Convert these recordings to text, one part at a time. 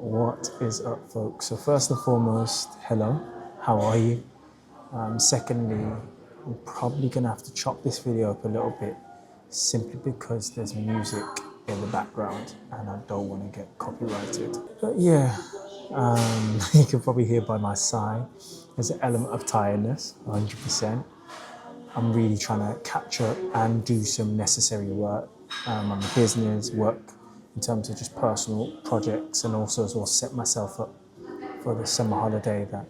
What is up, folks? So first and foremost, hello, how are you? Secondly, I'm probably gonna have to chop this video up a little bit simply because there's music in the background and I don't want to get copyrighted. But yeah, you can probably hear by my sigh, there's an element of tiredness, 100%. I'm really trying to catch up and do some necessary work on the business, work in terms of just personal projects, and also as well set myself up for the summer holiday that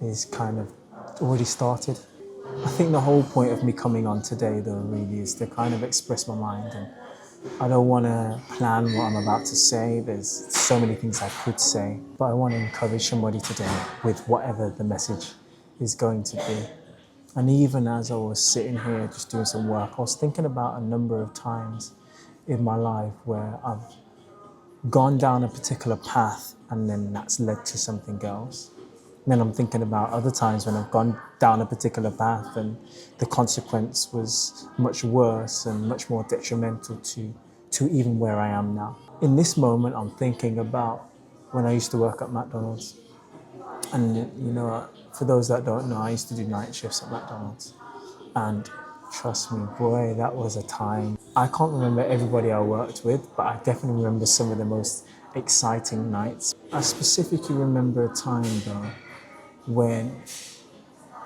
is kind of already started. I think the whole point of me coming on today though really is to kind of express my mind, and I don't want to plan what I'm about to say. There's so many things I could say, but I want to encourage somebody today with whatever the message is going to be. And even as I was sitting here just doing some work, I was thinking about a number of times in my life where I've gone down a particular path and then that's led to something else. And then I'm thinking about other times when I've gone down a particular path and the consequence was much worse and much more detrimental to even where I am now. In this moment, I'm thinking about when I used to work at McDonald's. And you know, for those that don't know, I used to do night shifts at McDonald's. And trust me, boy, that was a time. I can't remember everybody I worked with, but I definitely remember some of the most exciting nights. I specifically remember a time though, when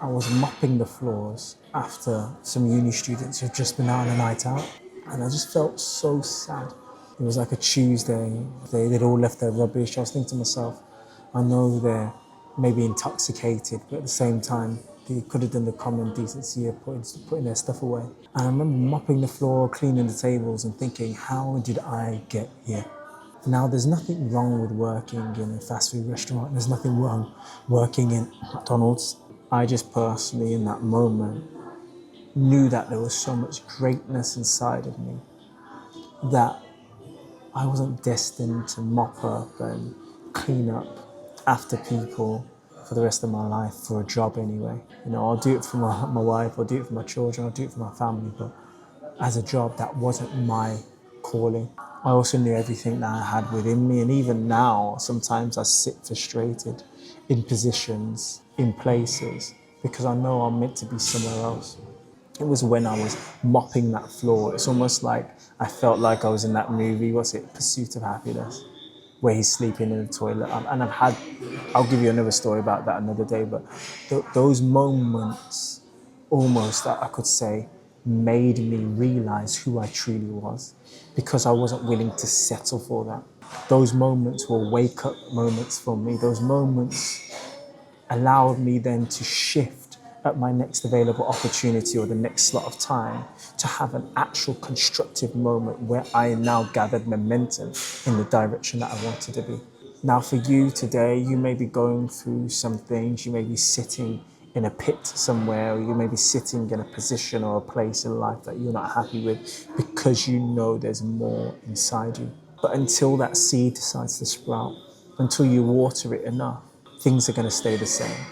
I was mopping the floors after some uni students who'd just been out on a night out. And I just felt so sad. It was like a Tuesday, they'd all left their rubbish. I was thinking to myself, I know they're maybe intoxicated, but at the same time, they could have done the common decency of putting their stuff away. And I remember mopping the floor, cleaning the tables and thinking, how did I get here? Now, there's nothing wrong with working in a fast food restaurant. There's nothing wrong working in McDonald's. I just personally, in that moment, knew that there was so much greatness inside of me that I wasn't destined to mop up and clean up after people for the rest of my life, for a job anyway. You know, I'll do it for my wife, I'll do it for my children, I'll do it for my family, but as a job, that wasn't my calling. I also knew everything that I had within me, and even now, sometimes I sit frustrated in positions, in places, because I know I'm meant to be somewhere else. It was when I was mopping that floor. It's almost like I felt like I was in that movie, what's it, Pursuit of Happiness, where he's sleeping in the toilet. And I'll give you another story about that another day, but those moments almost, that I could say, made me realize who I truly was, because I wasn't willing to settle for that. Those moments were wake up moments for me. Those moments allowed me then to shift at my next available opportunity or the next slot of time to have an actual constructive moment where I now gathered momentum in the direction that I wanted to be. Now for you today, you may be going through some things, you may be sitting in a pit somewhere, or you may be sitting in a position or a place in life that you're not happy with because you know there's more inside you. But until that seed decides to sprout, until you water it enough, things are going to stay the same.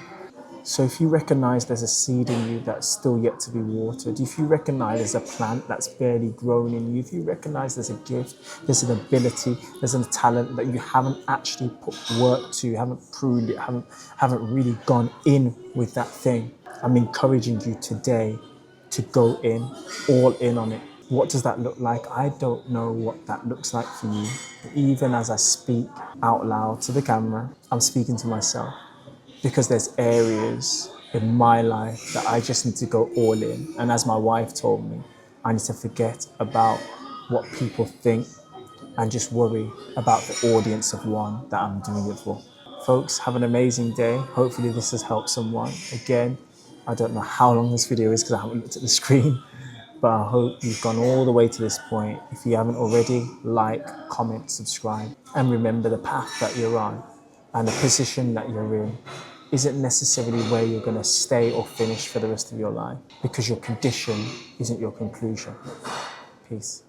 So if you recognize there's a seed in you that's still yet to be watered, if you recognize there's a plant that's barely grown in you, if you recognize there's a gift, there's an ability, there's a talent that you haven't actually put work to, haven't pruned it, haven't really gone in with that thing, I'm encouraging you today to go in, all in on it. What does that look like? I don't know what that looks like for you. Even as I speak out loud to the camera, I'm speaking to myself, because there's areas in my life that I just need to go all in. And as my wife told me, I need to forget about what people think and just worry about the audience of one that I'm doing it for. Folks, have an amazing day. Hopefully this has helped someone. Again, I don't know how long this video is because I haven't looked at the screen, but I hope you've gone all the way to this point. If you haven't already, like, comment, subscribe, and remember the path that you're on and the position that you're in isn't necessarily where you're going to stay or finish for the rest of your life, because your condition isn't your conclusion. Peace.